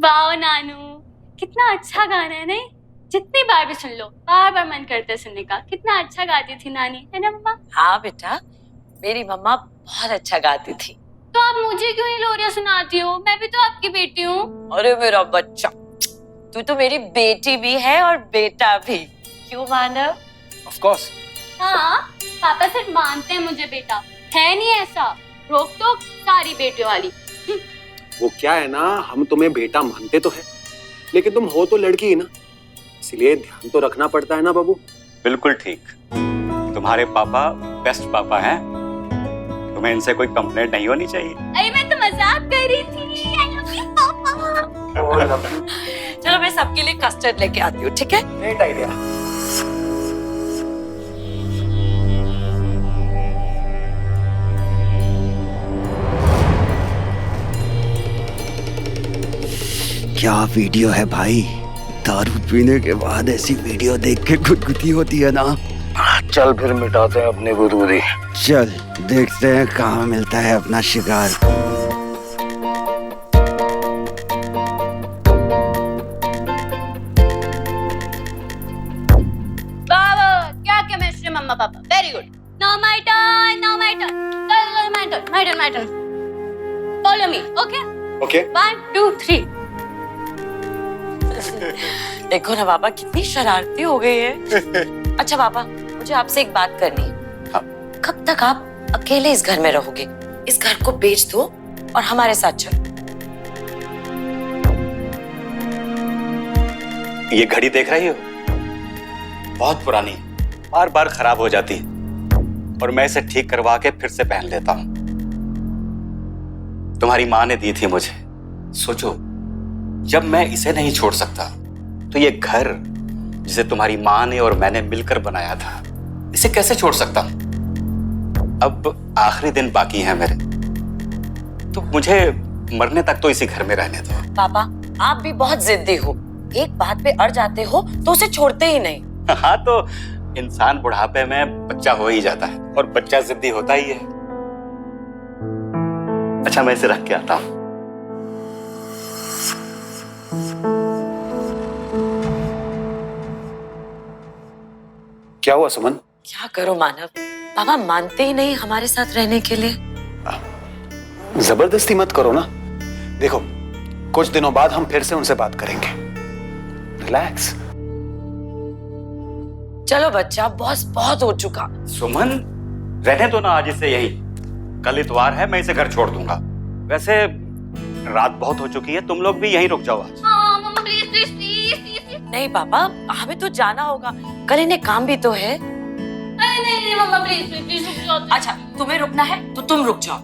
वाह नानू, कितना अच्छा गाना है नहीं? जितनी बार भी सुन लो बार बार मन करता है सुनने का। कितना अच्छा गाती थी नानी, है ना मम्मा? हाँ बेटा, मेरी मम्मा बहुत अच्छा गाती थी। तो आप मुझे क्यों नहीं लोरिया सुनाती हो? मैं भी तो आपकी बेटी हूँ। अरे मेरा बच्चा, तू तो मेरी बेटी भी है और बेटा भी। क्यों मानव? Of course. हाँ, पापा सिर्फ मानते हैं मुझे बेटा, है नहीं ऐसा रोक टोक सारी बेटियों वाली। वो क्या है ना, हम तुम्हें बेटा मानते तो है, लेकिन तुम हो तो लड़की ही ना, इसलिए ध्यान तो रखना पड़ता है ना बाबू। बिल्कुल ठीक, तुम्हारे पापा बेस्ट पापा हैं, तुम्हें इनसे कोई कंप्लेंट नहीं होनी चाहिए। अरे मैं तो मजाक कर रही थी। I love you, पापा। चलो मैं सबके लिए कस्टर्ड लेके आती हूँ, ठीक है? Great idea. क्या वीडियो है भाई, दारू पीने के बाद ऐसी वीडियो देख के गुदगुदी होती है ना। चल फिर मिटाते हैं अपनी गुदगुदी। चल देखते हैं कहाँ मिलता है अपना शिकार। क्या केमिस्ट्री मम्मा पापा, very good. Now my turn, now my turn. My turn. Follow me, okay? Okay. 1 2 3। देखो ना पापा, कितनी शरारती हो गई है। अच्छा पापा, मुझे आपसे एक बात करनी है। हाँ। कब तक आप अकेले इस घर में रहोगे? इस घर को बेच दो और हमारे साथ चलो। ये घड़ी देख रही हो, बहुत पुरानी, बार बार खराब हो जाती है और मैं इसे ठीक करवा के फिर से पहन लेता हूं। तुम्हारी माँ ने दी थी मुझे। सोचो, जब मैं इसे नहीं छोड़ सकता तो ये घर जिसे तुम्हारी माँ ने और मैंने मिलकर बनाया था, इसे कैसे छोड़ सकता हूं? अब आखिरी दिन बाकी हैं मेरे, तो मुझे मरने तक तो इसी घर में रहने दो। पापा, आप भी बहुत जिद्दी हो, एक बात पे अड़ जाते हो तो उसे छोड़ते ही नहीं। हाँ, तो इंसान बुढ़ापे में बच्चा हो ही जाता है और बच्चा जिद्दी होता ही है। अच्छा, मैं इसे रख के आता हूँ। क्या हुआ सुमन? क्या करो मानव, पापा मानते ही नहीं हमारे साथ रहने के लिए। जबरदस्ती मत करो ना। देखो, कुछ दिनों बाद हम फिर से उनसे बात करेंगे। रिलैक्स। चलो बच्चा, बॉस बहुत हो चुका। सुमन, रहने दो ना आज इसे यही। कल इतवार है, मैं इसे घर छोड़ दूंगा। वैसे रात बहुत हो चुकी है, तुम लोग भी यहीं रुक जाओ आज। हाँ मम्मा, प्लीज प्लीज प्लीज। नहीं पापा, हमें तो जाना होगा, कल इन्हें काम भी तो है। अरे नहीं मम्मा, प्लीज प्लीज रुक जाओ। अच्छा, तुम्हें रुकना है तो तुम रुक जाओ।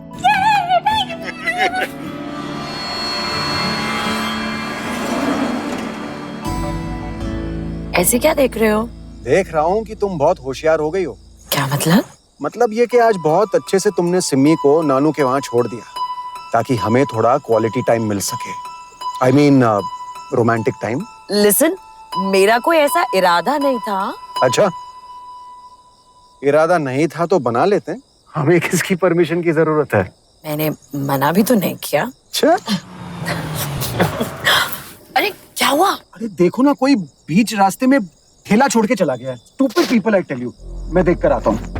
ऐसे क्या देख रहे हो? देख रहा हूँ कि तुम बहुत होशियार हो गई हो। क्या मतलब? मतलब ये कि आज बहुत अच्छे से तुमने सिम्मी को नानू के वहां छोड़ दिया, ताकि हमें थोड़ा क्वालिटी टाइम मिल सके। I mean romantic time. Listen, मेरा कोई ऐसा इरादा नहीं था। अच्छा, इरादा नहीं था तो बना लेते हैं, हमें किसकी परमिशन की जरूरत है? मैंने मना भी तो नहीं किया। अच्छा। अरे क्या हुआ? अरे देखो ना, कोई बीच रास्ते में ठेला छोड़ के चला गया है। Stupid people, I tell you. मैं देख कर आता हूँ।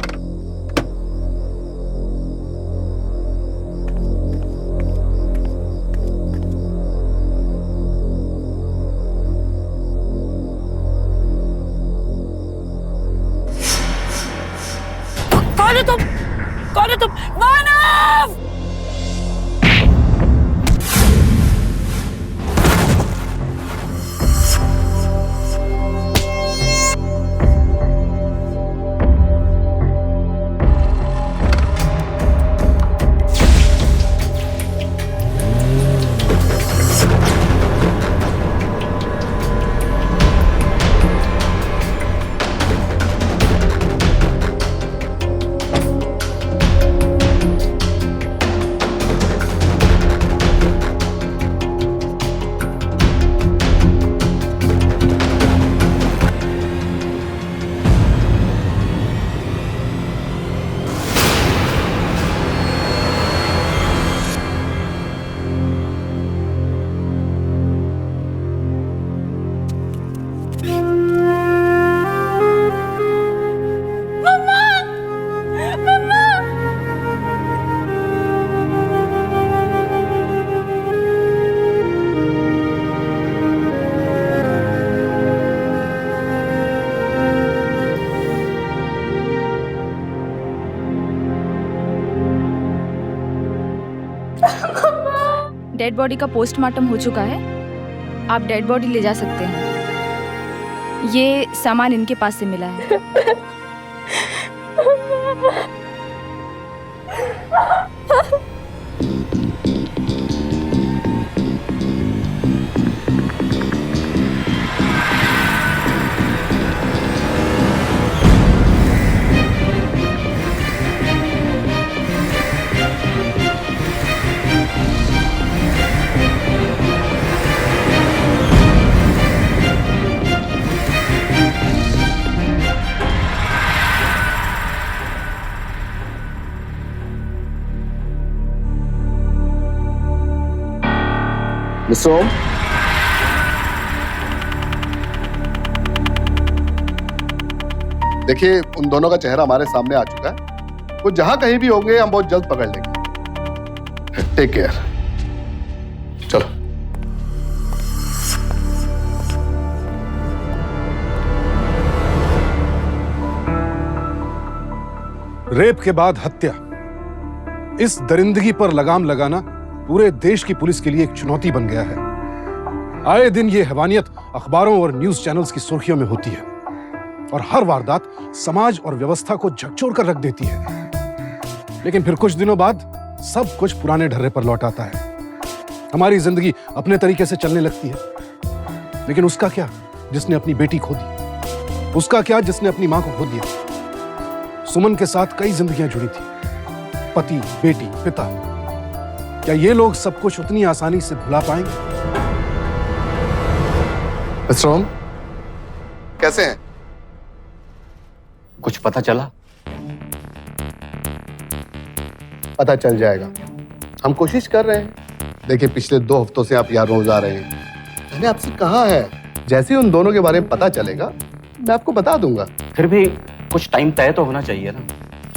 कौन है तुम? कौन है तुम? मानव! डेड बॉडी का पोस्टमार्टम हो चुका है, आप डेड बॉडी ले जा सकते हैं। ये सामान इनके पास से मिला है। मिस्टर ओम, देखिए उन दोनों का चेहरा हमारे सामने आ चुका है। वो जहां कहीं भी होंगे हम बहुत जल्द पकड़ लेंगे। Take care. चलो। रेप के बाद हत्या, इस दरिंदगी पर लगाम लगाना पूरे देश की पुलिस के लिए एक चुनौती बन गया है। आए दिन ये हैवानियत अखबारों और न्यूज चैनल्स की सुर्खियों में होती है और हर वारदात समाज और व्यवस्था को झकझोर कर रख देती है। लेकिन फिर कुछ दिनों बाद सब कुछ पुराने ढर्रे पर लौट आता है। हमारी जिंदगी अपने तरीके से चलने लगती है। लेकिन उसका क्या जिसने अपनी बेटी खो दी? उसका क्या जिसने अपनी मां को खो दिया? सुमन के साथ कई जिंदगियां जुड़ी थी, पति, बेटी, पिता। क्या ये लोग सब कुछ उतनी आसानी से भुला पाएंगे? मिस्टर ओम, कैसे हैं? कुछ पता चला? पता चल जाएगा, हम कोशिश कर रहे हैं। देखिए पिछले 2 हफ्तों से आप यहाँ रोज आ रहे हैं। मैंने आपसे कहा है जैसे ही उन दोनों के बारे में पता चलेगा मैं आपको बता दूंगा। फिर भी कुछ टाइम तय तो होना चाहिए ना।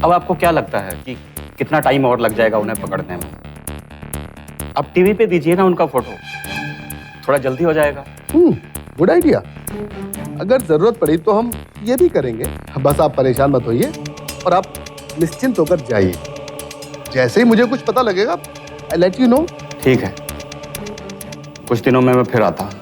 अब आपको क्या लगता है कि कितना टाइम और लग जाएगा उन्हें पकड़ने में? आप टीवी पे दीजिए ना उनका फोटो, थोड़ा जल्दी हो जाएगा। Good idea. अगर जरूरत पड़ी तो हम ये भी करेंगे। बस आप परेशान मत होइए और आप निश्चिंत होकर जाइए। जैसे ही मुझे कुछ पता लगेगा आई लेट यू नो। ठीक है, कुछ दिनों में मैं फिर आता हूँ।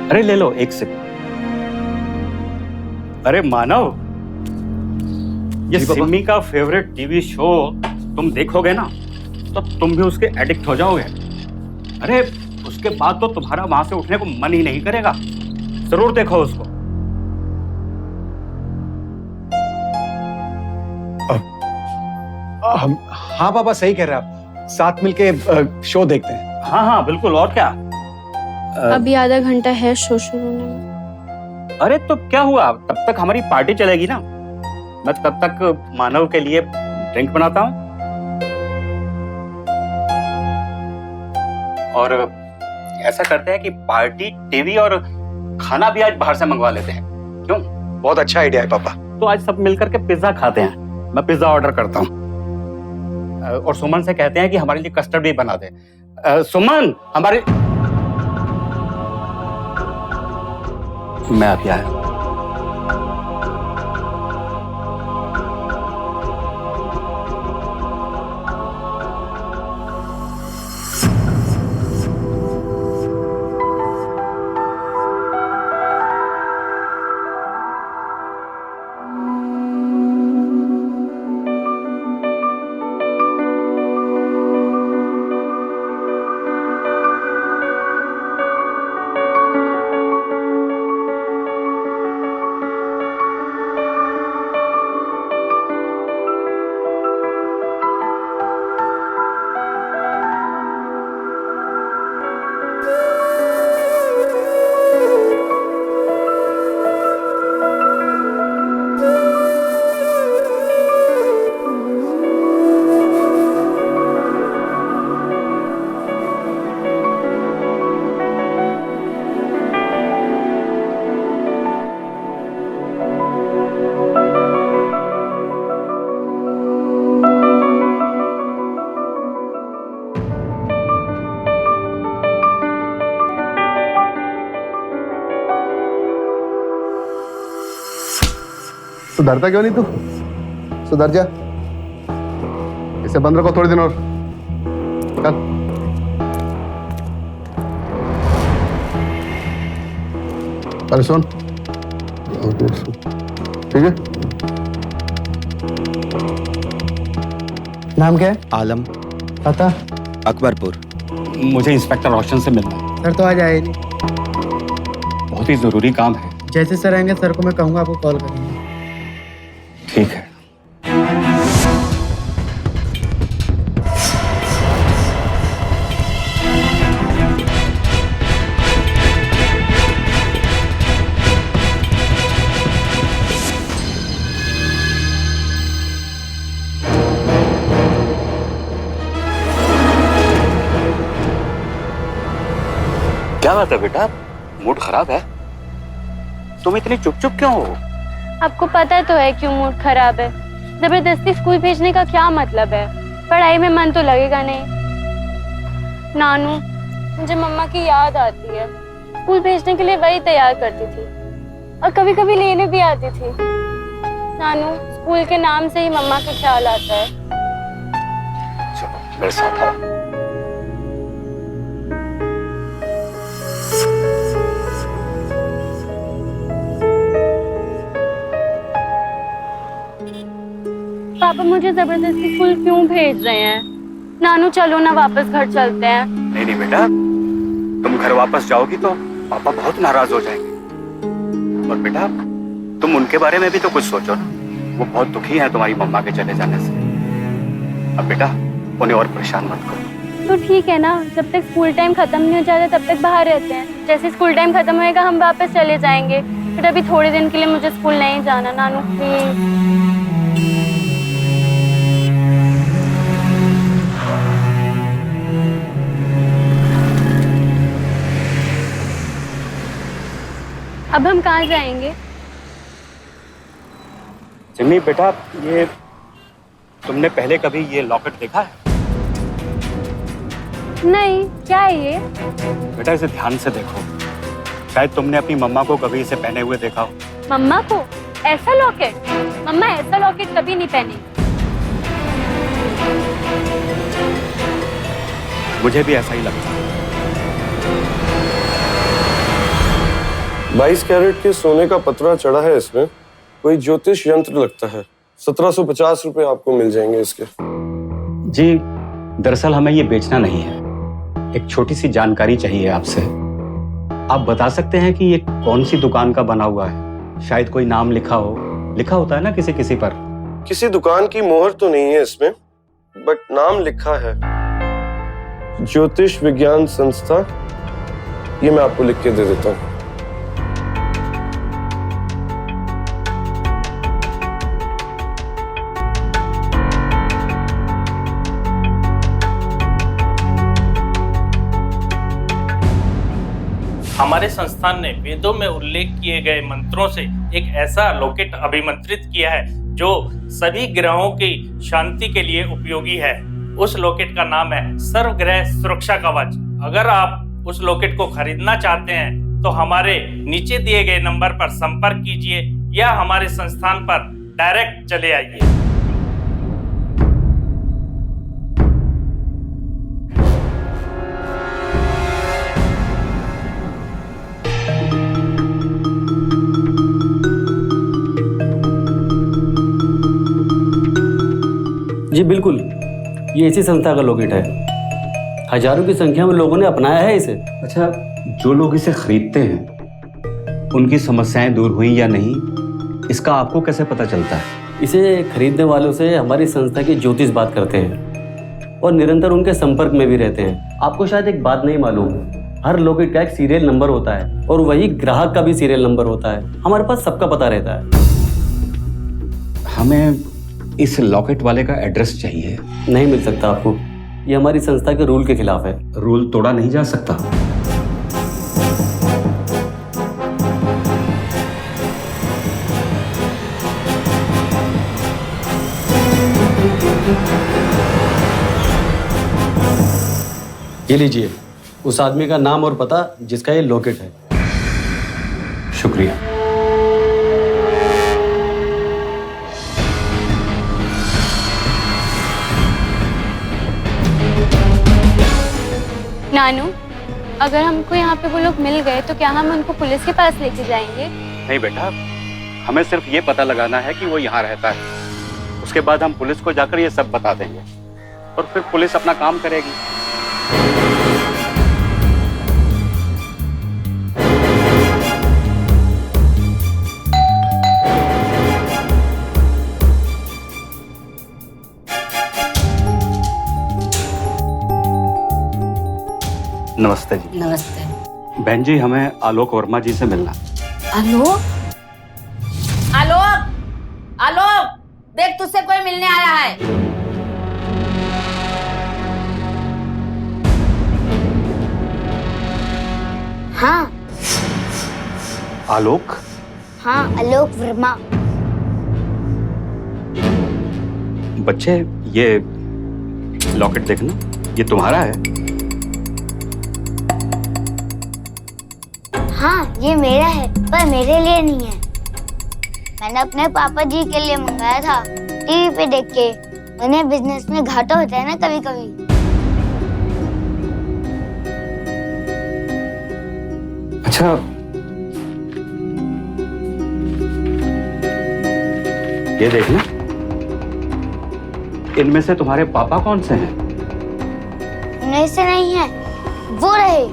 अरे ले लो एक सिप। अरे मानव, ये सिमी का फेवरेट टीवी शो तुम देखोगे ना तो तुम भी उसके एडिक्ट हो जाओगे। अरे उसके बाद तो तुम्हारा वहां से उठने को मन ही नहीं करेगा। जरूर देखो उसको। हाँ पापा, सही कह रहे हैं आप। साथ मिलके शो देखते हैं। हाँ हाँ बिल्कुल, और क्या। अभी आधा घंटा है शो शुरू होने में। अरे तो क्या हुआ, तब तक हमारी पार्टी चलेगी ना। मैं तब तक मानव के लिए ड्रिंक बनाता हूँ और ऐसा करते हैं कि पार्टी, टीवी और खाना भी आज बाहर से मंगवा लेते हैं। क्यों? बहुत अच्छा आइडिया है पापा। तो आज सब मिलकर के पिज्जा खाते हैं। मैं पिज्जा ऑर्डर करता हूँ और सुमन से कहते हैं कि हमारे लिए कस्टर्ड भी बना दे। सुमन, हमारे मैं अभी आया। सुधरता क्यों नहीं तू? सुधर जा, इसे बंद रखो थोड़े दिन और। चल अरे सुन, ठीक है? नाम क्या है? आलम। पता? अकबरपुर। मुझे इंस्पेक्टर रोशन से मिलना है। सर तो आज आए नहीं। बहुत ही जरूरी काम है। जैसे सर आएंगे सर को मैं कहूँगा आपको कॉल करेंगे। ठीक है। क्या बात है बेटा, मूड खराब है? तुम इतनी चुप चुप क्यों हो? आपको पता तो है क्यों मूड खराब है। जबरदस्ती स्कूल भेजने का क्या मतलब है? पढ़ाई में मन तो लगेगा नहीं। नानू, मुझे मम्मा की याद आती है। स्कूल भेजने के लिए वही तैयार करती थी और कभी कभी लेने भी आती थी। नानू, स्कूल के नाम से ही मम्मा का ख्याल आता है। चलो मेरे साथ आओ। पापा मुझे जबरदस्ती स्कूल क्यों भेज रहे हैं? नानू चलो ना वापस घर चलते हैं। नहीं नहीं बेटा, तुम घर वापस जाओगी तो पापा बहुत नाराज हो जाएंगे। और बेटा तुम उनके बारे में भी तो कुछ सोचो ना, वो बहुत दुखी हैं तुम्हारी मम्मा के चले जाने से। अब बेटा उन्हें और परेशान मत करो। तो ठीक है ना, जब तक स्कूल टाइम खत्म नहीं हो जाता तब तक बाहर रहते हैं। जैसे स्कूल टाइम खत्म होएगा हम वापस चले जाएंगे। फिर अभी थोड़े दिन के लिए मुझे स्कूल नहीं जाना। नानू प्लीज। अब हम कहाँ जाएंगे? सिमी बेटा, ये तुमने पहले कभी ये लॉकेट देखा है? नहीं, क्या है ये? बेटा इसे ध्यान से देखो, शायद तुमने अपनी मम्मा को कभी इसे पहने हुए देखा हो। मम्मा को? ऐसा लॉकेट? मम्मा ऐसा लॉकेट कभी नहीं पहने। मुझे भी ऐसा ही लगता है। 22 कैरेट के सोने का पतरा चढ़ा है इसमें, कोई ज्योतिष यंत्र लगता है। 1750 रुपए आपको मिल जाएंगे इसके। जी दरअसल हमें ये बेचना नहीं है, एक छोटी सी जानकारी चाहिए आपसे। आप बता सकते हैं कि ये कौन सी दुकान का बना हुआ है? शायद कोई नाम लिखा हो, लिखा होता है ना किसी किसी पर। किसी दुकान की मोहर तो नहीं है इसमें, बट नाम लिखा है ज्योतिष विज्ञान संस्था। ये मैं आपको लिख के दे देता हूँ। हमारे संस्थान ने वेदों में उल्लेख किए गए मंत्रों से एक ऐसा लॉकेट अभिमंत्रित किया है जो सभी ग्रहों की शांति के लिए उपयोगी है। उस लॉकेट का नाम है सर्वग्रह सुरक्षा कवच। अगर आप उस लॉकेट को खरीदना चाहते हैं तो हमारे नीचे दिए गए नंबर पर संपर्क कीजिए या हमारे संस्थान पर डायरेक्ट चले आइए। जी बिल्कुल, ये इसी संस्था का लॉकेट है। हजारों की संख्या में लोगों ने अपनाया है इसे। अच्छा, जो लोग इसे खरीदते हैं उनकी समस्याएं दूर हुई या नहीं, इसका आपको कैसे पता चलता है? इसे खरीदने वालों से हमारी संस्था के ज्योतिष बात करते हैं और निरंतर उनके संपर्क में भी रहते हैं। आपको शायद एक बात नहीं मालूम, हर लॉकेट का एक सीरियल नंबर होता है और वही ग्राहक का भी सीरियल नंबर होता है। हमारे पास सबका पता रहता है। हमें इस लॉकेट वाले का एड्रेस चाहिए। नहीं मिल सकता आपको, ये हमारी संस्था के रूल के खिलाफ है। रूल तोड़ा नहीं जा सकता। ये लीजिए उस आदमी का नाम और पता जिसका ये लॉकेट है। शुक्रिया। नानू, अगर हमको यहाँ पे वो लोग मिल गए तो क्या हम उनको पुलिस के पास लेके जाएंगे? नहीं बेटा, हमें सिर्फ ये पता लगाना है कि वो यहाँ रहता है। उसके बाद हम पुलिस को जाकर ये सब बता देंगे और फिर पुलिस अपना काम करेगी। नमस्ते जी। नमस्ते। बहन जी, हमें आलोक वर्मा जी से मिलना। आलोक, आलोक, आलोक, देख तुझसे कोई मिलने आया है। हाँ। आलोक? हाँ, आलोक वर्मा। बच्चे, ये लॉकेट देखना, ये तुम्हारा है? हाँ, ये मेरा है, पर मेरे लिए नहीं है। मैंने अपने पापा जी के लिए मंगाया था, टीवी पे देख के। उन्हें बिजनेस में घाटा होता है ना कभी कभी। अच्छा, ये देखना, इनमें से तुम्हारे पापा कौन से हैं? उन्हीं से नहीं है, वो रहे।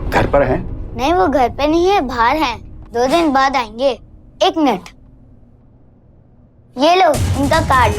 घर पर हैं? नहीं, वो घर पे नहीं है, बाहर हैं। 2 दिन बाद आएंगे। 1 मिनट, ये लो इनका कार्ड।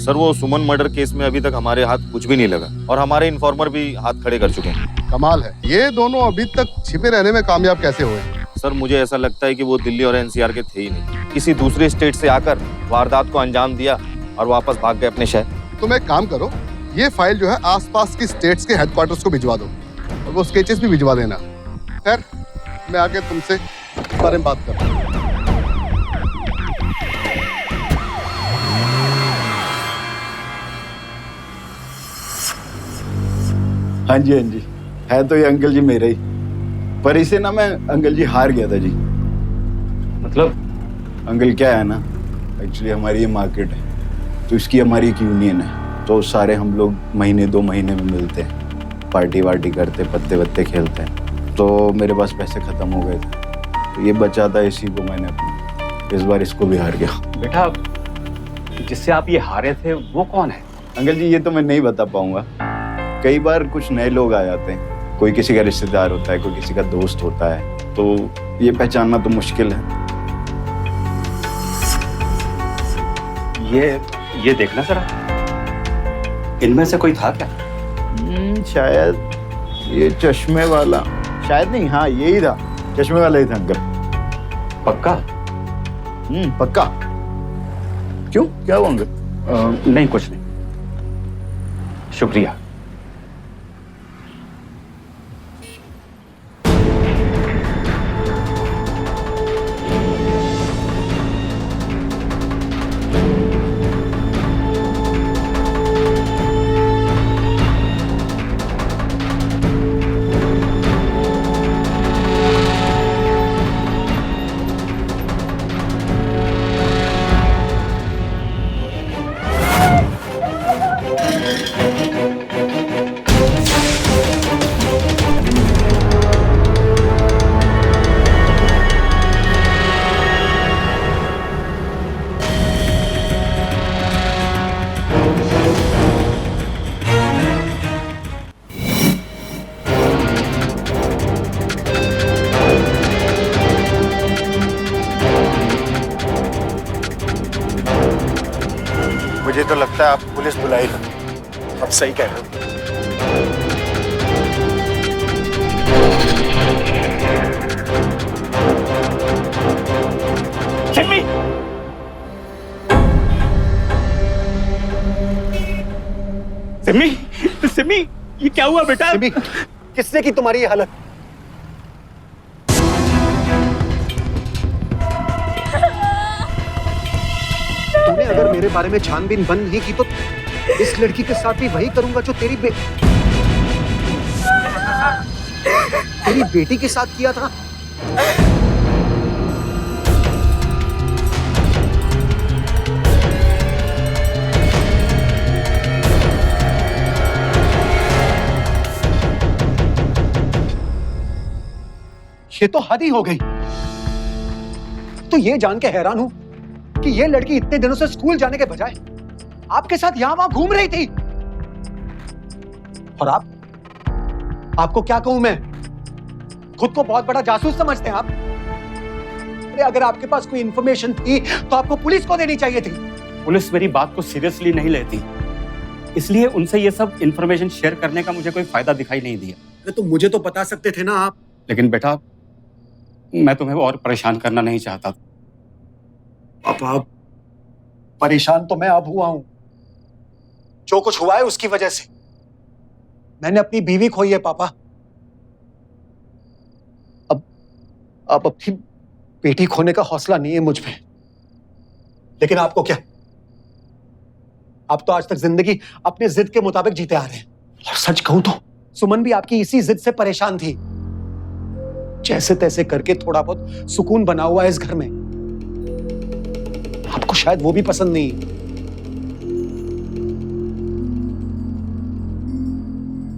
सर, वो सुमन मर्डर केस में अभी तक हमारे हाथ कुछ भी नहीं लगा और हमारे इन्फॉर्मर भी हाथ खड़े कर चुके हैं। कमाल है, ये दोनों अभी तक छिपे रहने में कामयाब कैसे हुए? सर, मुझे ऐसा लगता है कि वो दिल्ली और एनसीआर के थे ही नहीं, किसी दूसरे स्टेट से आकर वारदात को अंजाम दिया और वापस भाग गए अपने शहर। तुम एक काम करो, ये फाइल जो है आसपास की स्टेट्स के हेडक्वार्टर्स को भिजवा दो और वो स्केचेस भी भिजवा देना। खैर, मैं आके तुमसे इस बारे में बात कर रहा हूँ। हाँ जी, हाँ जी, है तो ये अंकल जी मेरे ही, पर इसे ना मैं अंकल जी हार गया था जी। मतलब? अंकल क्या है ना, एक्चुअली हमारी ये मार्केट है, तो इसकी हमारी एक यूनियन है, तो सारे हम लोग महीने 2 महीने में मिलते हैं, पार्टी वार्टी करते, पत्ते वत्ते खेलते हैं। तो मेरे पास पैसे खत्म हो गए थे, तो ये बचा था, इसी को मैंने अपना, इस बार इसको भी हार गया। बेटा, जिससे आप ये हारे थे वो कौन है? अंकल जी, ये तो मैं नहीं बता पाऊंगा। कई बार कुछ नए लोग आ जाते हैं, कोई किसी का रिश्तेदार होता है, कोई किसी का दोस्त होता है, तो ये पहचानना तो मुश्किल है। ये देखना जरा, इनमें से कोई था क्या? शायद ये चश्मे वाला, शायद नहीं, हाँ यही था, चश्मे वाला ही था अंकल। पक्का? पक्का। क्यों, क्या हुआ अंकल? नहीं, कुछ नहीं, शुक्रिया। मुझे तो लगता है आप पुलिस बुलाई लो। अब सही कह रहे हो। सिमी, ये क्या हुआ बेटा? सिमी, किसने की तुम्हारी ये हालत? तूने अगर मेरे बारे में छानबीन बंद नहीं की तो इस लड़की के साथ भी वही करूंगा जो तेरी बेटी के साथ किया था। ये तो हद ही हो गई। तो ये जान के हैरान हूं कि ये लड़की इतने दिनों से स्कूल जाने के बजाय आपके साथ यहां वहां घूम रही थी। और आपको क्या कहूं मैं? खुद को बहुत बड़ा जासूस समझते हैं आप। अरे अगर आपके पास कोई इंफॉर्मेशन थी तो आपको पुलिस को देनी चाहिए थी। पुलिस मेरी बात को सीरियसली नहीं लेती, इसलिए उनसे ये सब इंफॉर्मेशन शेयर करने का मुझे कोई फायदा दिखाई नहीं दिया। अरे तो मुझे तो बता सकते थे ना आप। लेकिन बेटा, मैं तुम्हें और परेशान करना नहीं चाहता। पापा, परेशान तो मैं अब हुआ हूं। जो कुछ हुआ है उसकी वजह से मैंने अपनी बीवी खोई है पापा। अब अपनी बेटी खोने का हौसला नहीं है मुझ में। लेकिन आपको क्या, आप तो आज तक जिंदगी अपने जिद के मुताबिक जीते आ रहे हैं। और सच कहूं तो सुमन भी आपकी इसी जिद से परेशान थी। जैसे तैसे करके थोड़ा बहुत सुकून बना हुआ है इस घर में। आपको शायद वो भी पसंद नहीं।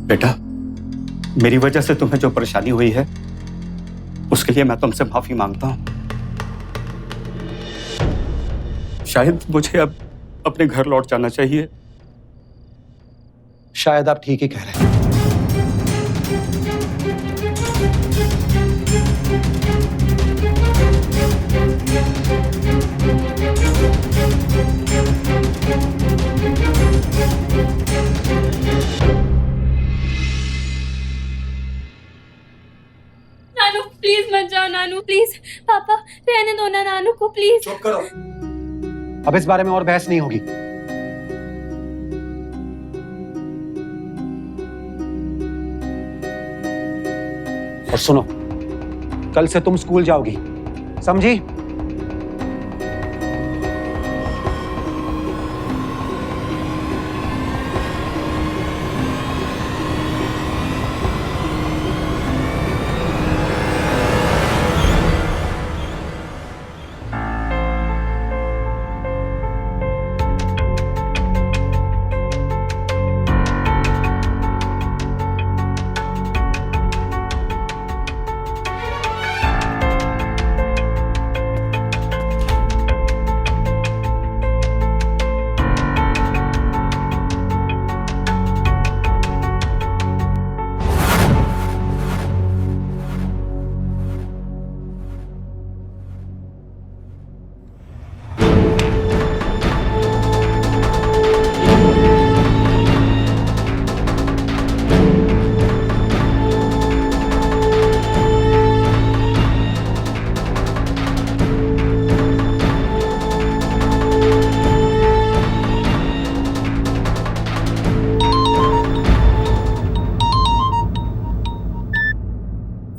बेटा, मेरी वजह से तुम्हें जो परेशानी हुई है उसके लिए मैं तुमसे माफी मांगता हूं। शायद मुझे अब अपने घर लौट जाना चाहिए। शायद आप ठीक ही कह रहे हैं। नानू प्लीज मत जाओ। नानू प्लीज, पापा रहने दो ना नानू को प्लीज। चुप करो, अब इस बारे में और बहस नहीं होगी। और सुनो, कल से तुम स्कूल जाओगी, समझी?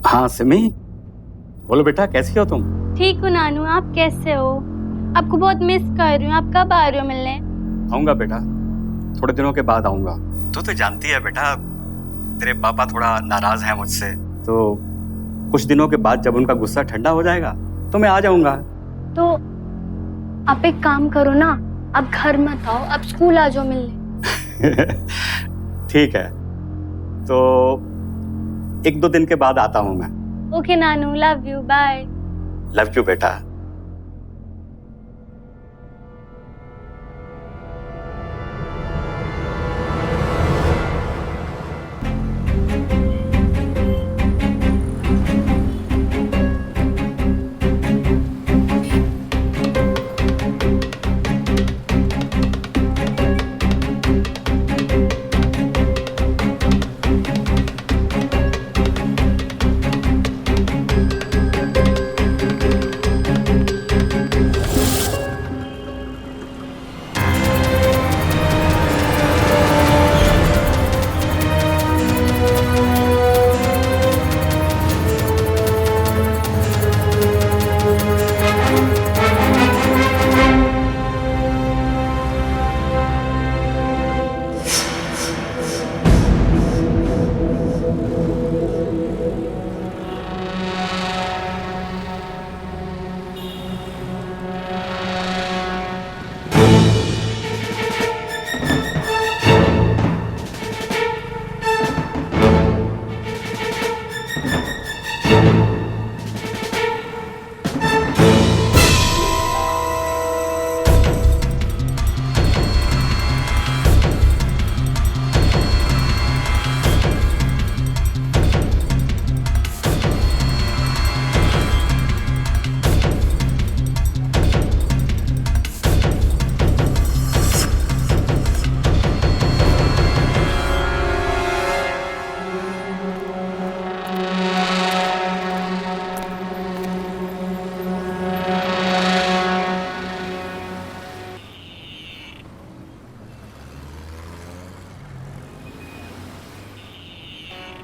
हाँ सिमी, बोलो बेटा, कैसी हो तुम? ठीक हो नानू, आप कैसे हो? आपको बहुत मिस कर रही हूँ। आप कब आ रहे हो मिलने? आऊंगा बेटा, थोड़े दिनों के बाद आऊंगा। तू तो जानती है बेटा, तेरे पापा थोड़ा नाराज हैं मुझसे, तो कुछ दिनों के बाद जब उनका गुस्सा ठंडा हो जाएगा तो मैं आ जाऊंगा। तो आप एक काम करो ना, आप घर मत आओ, आप स्कूल आ जाओ मिलने। ठीक है, तो 1-2 दिन के बाद आता हूं मैं। Okay Nanu, love you, bye. Love you बेटा।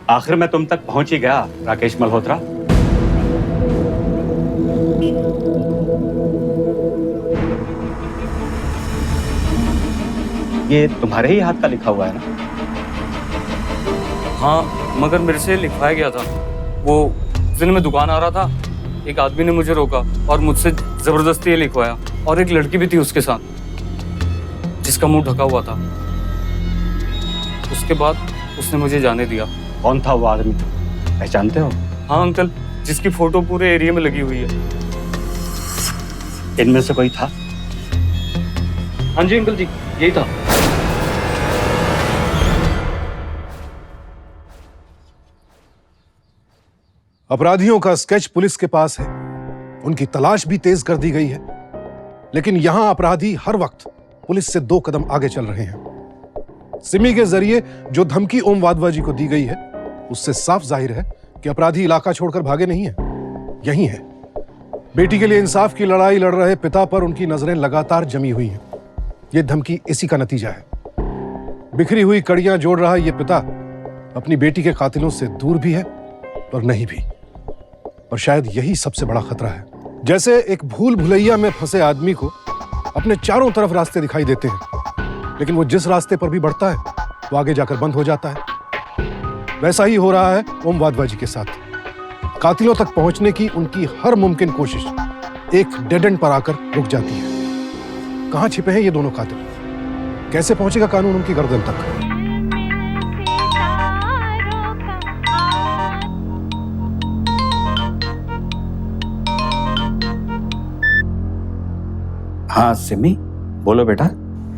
आखिर में तुम तक पहुंच ही गया राकेश मल्होत्रा। ये तुम्हारे ही हाथ का लिखा हुआ है ना? हाँ, मगर मेरे से लिखवाया गया था। वो दिन में दुकान आ रहा था, एक आदमी ने मुझे रोका और मुझसे जबरदस्ती ये लिखवाया, और एक लड़की भी थी उसके साथ जिसका मुंह ढका हुआ था। उसके बाद उसने मुझे जाने दिया। कौन था वो आदमी, पहचानते हो? हाँ अंकल, जिसकी फोटो पूरे एरिया में लगी हुई है। इनमें से कोई था? हाँ जी अंकल जी, यही था। अपराधियों का स्केच पुलिस के पास है, उनकी तलाश भी तेज कर दी गई है, लेकिन यहां अपराधी हर वक्त पुलिस से 2 कदम आगे चल रहे हैं। सिमी के जरिए जो धमकी ओम वाधवा जी को दी गई है, उससे साफ जाहिर है कि अपराधी इलाका छोड़कर भागे नहीं है, यहीं है। बेटी के लिए इंसाफ की लड़ाई लड़ रहे पिता पर उनकी नजरें लगातार जमी हुई हैं। यह धमकी इसी का नतीजा है। बिखरी हुई कड़ियां जोड़ रहा यह पिता अपनी बेटी के कातिलों से दूर भी है और नहीं भी। और शायद यही सबसे बड़ा खतरा है। जैसे एक भूल भुलैया में फंसे आदमी को अपने चारों तरफ रास्ते दिखाई देते हैं, लेकिन वो जिस रास्ते पर भी बढ़ता है वो आगे जाकर बंद हो जाता है। वैसा ही हो रहा है ओम वाधवा जी के साथ। कातिलों तक पहुंचने की उनकी हर मुमकिन कोशिश एक डेड एंड पर आकर रुक जाती है। कहां छिपे हैं ये दोनों कातिल? कैसे पहुंचेगा कानून उनकी गर्दन तक? हाँ सिमी, बोलो बेटा।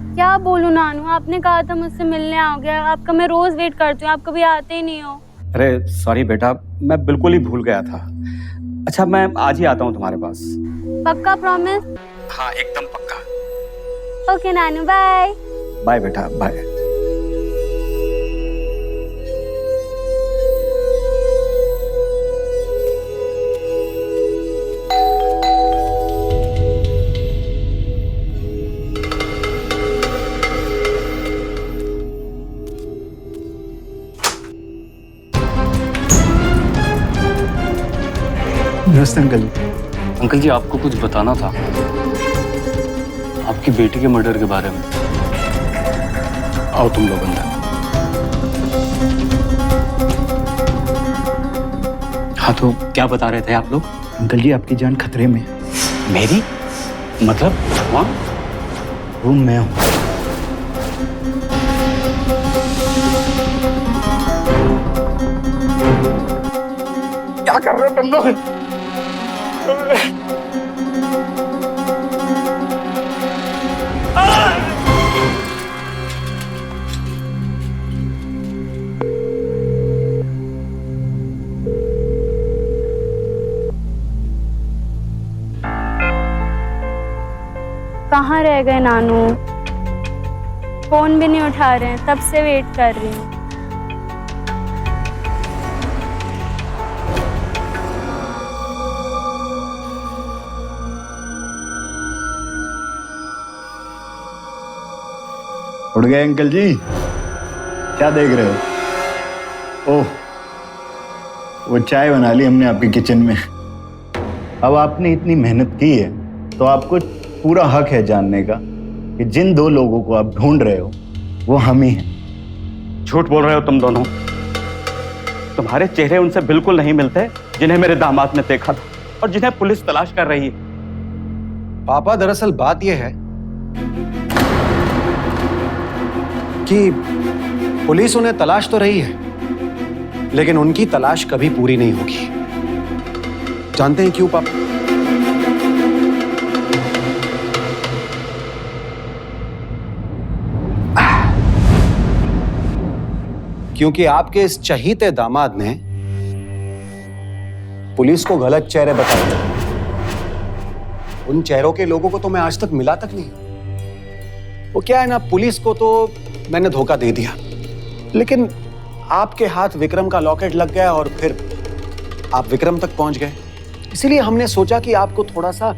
क्या बोलूं नानू, आपने कहा था मुझसे मिलने आओगे, आपका मैं रोज वेट करती हूँ, आप कभी आते ही नहीं हो। अरे सॉरी बेटा, मैं बिल्कुल ही भूल गया था। अच्छा, मैं आज ही आता हूँ तुम्हारे पास। पक्का प्रॉमिस? हाँ एकदम पक्का। ओके नानू, बाय। बाय बेटा, बाय। नमस्ते अंकल जी। अंकल जी, आपको कुछ बताना था, आपकी बेटी के मर्डर के बारे में। आओ तुम लोग अंदर। हाँ तो क्या बता रहे थे आप लोग? अंकल जी, आपकी जान खतरे में है। मेरी मतलब? वहाँ रूम में हूँ। क्या कर रहे हो तुम लोग? कहाँ रह गए नानू? फोन भी नहीं उठा रहे हैं, तब से वेट कर रही हूँ। उठ गए अंकल जी? क्या देख रहे हो? ओह, वो चाय बना ली हमने आपके किचन में। अब आपने इतनी मेहनत की है तो आपको पूरा हक है जानने का कि जिन 2 लोगों को आप ढूंढ रहे हो वो हम ही हैं। झूठ बोल रहे हो तुम दोनों। तुम्हारे चेहरे उनसे बिल्कुल नहीं मिलते जिन्हें मेरे दामाद ने देखा था और जिन्हें पुलिस तलाश कर रही है। पापा, दरअसल बात यह है कि पुलिस उन्हें तलाश तो रही है, लेकिन उनकी तलाश कभी पूरी नहीं होगी। जानते हैं क्यों पापा? क्योंकि आपके इस चहीते दामाद ने पुलिस को गलत चेहरे बताए। उन चेहरों के लोगों को तो मैं आज तक मिला तक नहीं। वो क्या है ना, पुलिस को तो मैंने धोखा दे दिया, लेकिन आपके हाथ विक्रम का लॉकेट लग गया और फिर आप विक्रम तक पहुंच गए। इसीलिए हमने सोचा कि आपको थोड़ा सा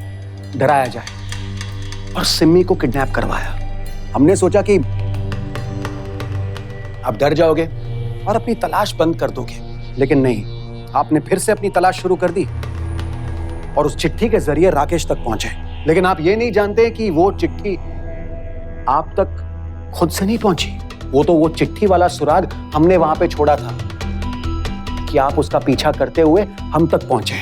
डराया जाए और सिमी को किडनैप करवाया। हमने सोचा कि आप डर जाओगे और अपनी तलाश बंद कर दोगे, लेकिन नहीं, आपने फिर से अपनी तलाश शुरू कर दी और उस चिट्ठी के जरिए राकेश तक पहुंचे। लेकिन आप ये नहीं जानते कि वो चिट्ठी आप तक खुद से नहीं पहुंची। वो चिट्ठी वाला सुराग हमने वहां पे छोड़ा था कि आप उसका पीछा करते हुए हम तक पहुंचे।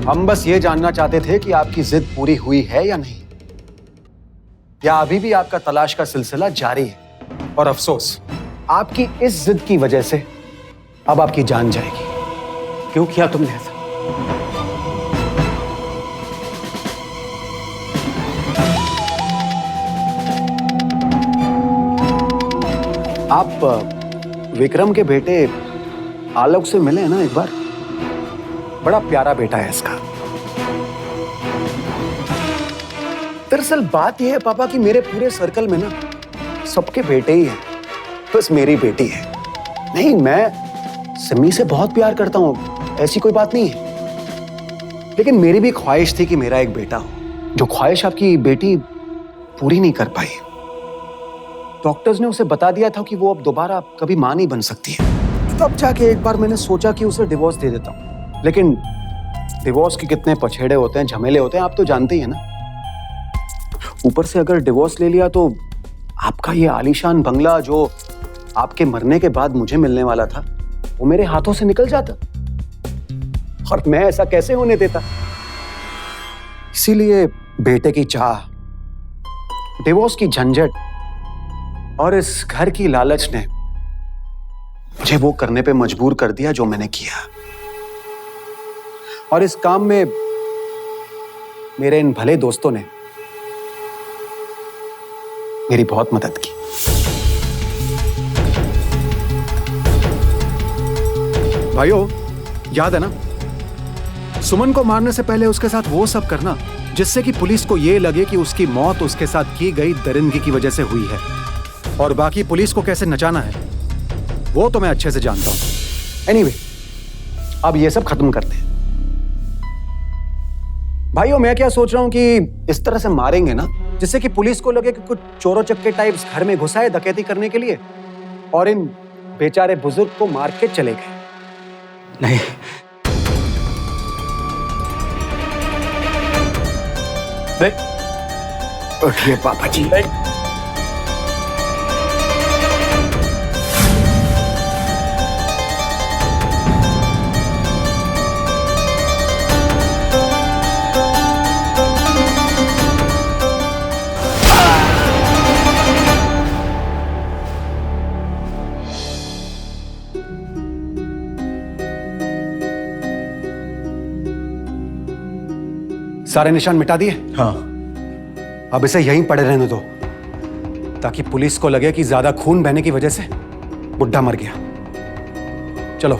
हम बस ये जानना चाहते थे कि आपकी जिद पूरी हुई है या नहीं, या अभी भी आपका तलाश का सिलसिला जारी है। और अफसोस, आपकी इस जिद की वजह से अब आपकी जान जाएगी। क्यों किया तुमने ऐसा? आप विक्रम के बेटे आलोक से मिले हैं ना एक बार? बड़ा प्यारा बेटा है इसका। दरअसल बात यह है पापा कि मेरे पूरे सर्कल में ना सबके बेटे ही हैं, बस मेरी बेटी है नहीं। मैं सिमी से बहुत प्यार करता हूं, ऐसी कोई बात नहीं है, लेकिन मेरी भी ख्वाहिश थी कि मेरा एक बेटा हो। जो ख्वाहिश आपकी बेटी पूरी नहीं कर पाई। डॉक्टर्स ने उसे बता दिया था कि वो अब दोबारा कभी मां नहीं बन सकती है। तब जाके एक बार मैंने सोचा कि उसे डिवोर्स दे देता हूं, लेकिन डिवोर्स के कितने पछेड़े होते हैं, झमेले होते हैं, आप तो जानते ही हैं ना। ऊपर से अगर डिवोर्स ले लिया तो आपका ये आलीशान बंगला जो आपके मरने के बाद मुझे मिलने वाला था, वो मेरे हाथों से निकल जाता, और मैं ऐसा कैसे होने देता। इसीलिए बेटे की चाह, डिवोर्स की झंझट और इस घर की लालच ने मुझे वो करने पे मजबूर कर दिया जो मैंने किया। और इस काम में मेरे इन भले दोस्तों ने मेरी बहुत मदद की। भाइयों, याद है ना, सुमन को मारने से पहले उसके साथ वो सब करना जिससे कि पुलिस को ये लगे कि उसकी मौत उसके साथ की गई दरिंदगी की वजह से हुई है, और बाकी पुलिस को कैसे नचाना है वो तो मैं अच्छे से जानता हूं। एनीवे, अब ये सब खत्म करते हैं। भाइयों, मैं क्या सोच रहा हूं कि इस तरह से मारेंगे ना जिससे कि पुलिस को लगे कि कुछ चोरों चक्के टाइप्स घर में घुसाए डकैती करने के लिए, और इन बेचारे बुजुर्ग को मार के चले गए। नहीं, उठिए पापा जी। नहीं। सारे निशान मिटा दिए? हाँ। अब इसे यहीं पड़े रहने दो ताकि पुलिस को लगे कि ज्यादा खून बहने की वजह से बुड्ढा मर गया। चलो।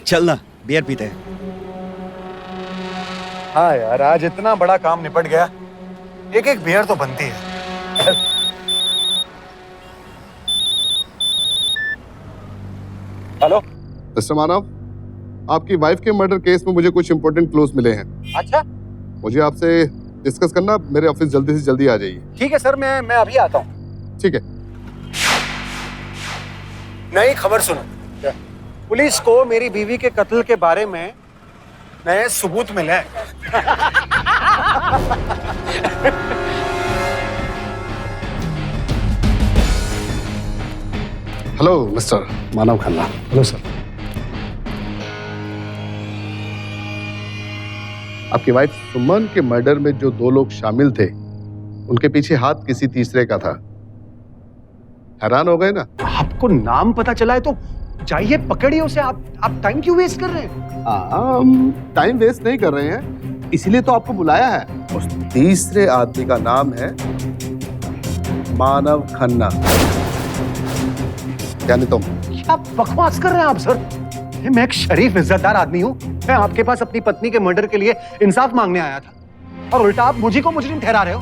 चलना, बियर पीते हैं। हाँ यार, आज इतना बड़ा काम निपट गया, एक एक बियर तो बनती है। हेलो मिस्टर मानव, आपकी वाइफ के मर्डर केस में मुझे कुछ इंपॉर्टेंट क्लूज मिले हैं। अच्छा, मुझे आपसे डिस्कस करना, मेरे ऑफिस जल्दी से जल्दी आ जाइए। ठीक है सर, मैं अभी आता हूँ। ठीक है। नई खबर सुनो, पुलिस को मेरी बीवी के कत्ल के बारे में नए सबूत मिले हैं। Hello mister Manav Khanna. Hello sir. आपकी वाइफ सुमन के मर्डर में जो 2 लोग शामिल थे, उनके पीछे हाथ किसी तीसरे का था। हैरान हो गए ना? आपको नाम पता चला है तो जाइए पकड़िए उसे। आप टाइम क्यों वेस्ट कर रहे हैं? हम टाइम वेस्ट नहीं कर रहे हैं, इसीलिए तो आपको बुलाया है। उस तीसरे आदमी का नाम है मानव खन्ना, यानी तुम। क्या बकवास कर रहे हैं आप सर? मैं एक शरीफ इज्जतदार आदमी हूँ। मैं आपके पास अपनी पत्नी के मर्डर के लिए इंसाफ मांगने आया था, और उल्टा आप मुझे को मुजरिम ठहरा रहे हो।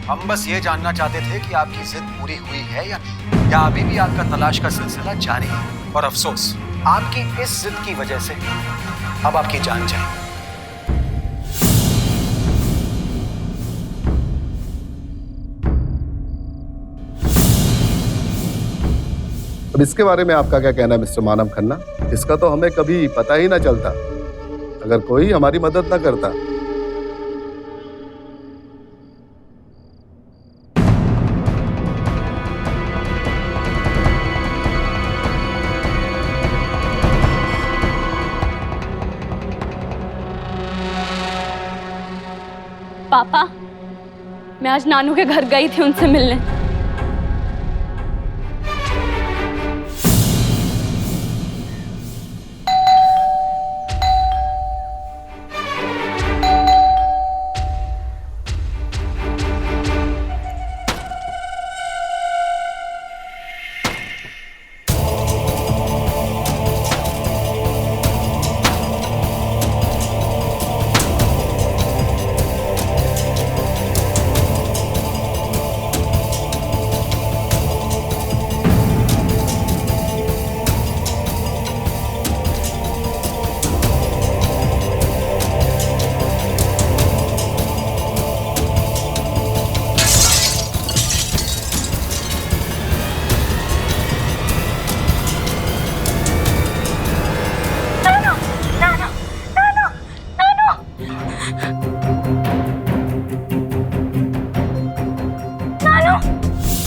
हम बस ये जानना चाहते थे कि आपकी जिद पूरी हुई है या नहीं, या अभी भी आपका तलाश का सिलसिला जारी है। और अफसोस, आपकी इस जिद की वजह से अब आपकी जान जाए। अब इसके बारे में आपका क्या कहना है मिस्टर मानव खन्ना? इसका तो हमें कभी पता ही ना चलता अगर कोई हमारी मदद ना करता। पापा, मैं आज नानू के घर गई थी उनसे मिलने।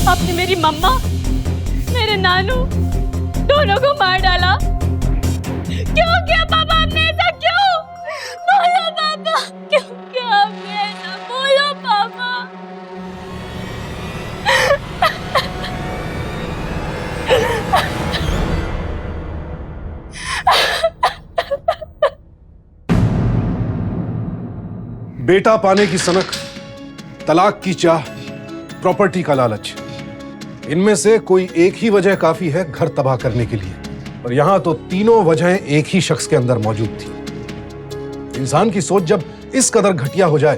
आपने मेरी मम्मा, मेरे नानू दोनों को मार डाला। क्यों किया पापा आपने ऐसा? क्यों? बोलो पापा, क्यों किया आपने ऐसा? बोलो पापा। बेटा पाने की सनक, तलाक की चाह, प्रॉपर्टी का लालच, इनमें से कोई एक ही वजह काफी है घर तबाह करने के लिए। और यहां तो तीनों वजहें एक ही शख्स के अंदर मौजूद थी। इंसान की सोच जब इस कदर घटिया हो जाए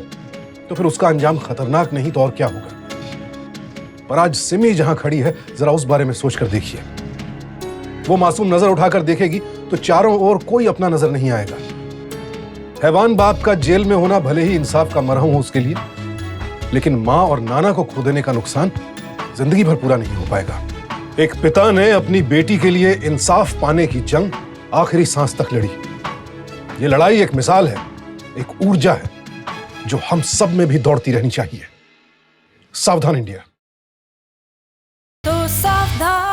तो फिर उसका अंजाम खतरनाक नहीं तो और क्या होगा। पर आज सिमी जहां खड़ी है, जरा उस बारे में सोचकर देखिए। वो मासूम नजर उठाकर देखेगी तो चारों ओर कोई अपना नजर नहीं आएगा। हैवान बाप का जेल में होना भले ही इंसाफ का मरहम हो उसके लिए, लेकिन मां और नाना को खो देने का नुकसान जिंदगी भर पूरा नहीं हो पाएगा। एक पिता ने अपनी बेटी के लिए इंसाफ पाने की जंग आखिरी सांस तक लड़ी। ये लड़ाई एक मिसाल है, एक ऊर्जा है जो हम सब में भी दौड़ती रहनी चाहिए। सावधान इंडिया। तो सावधान।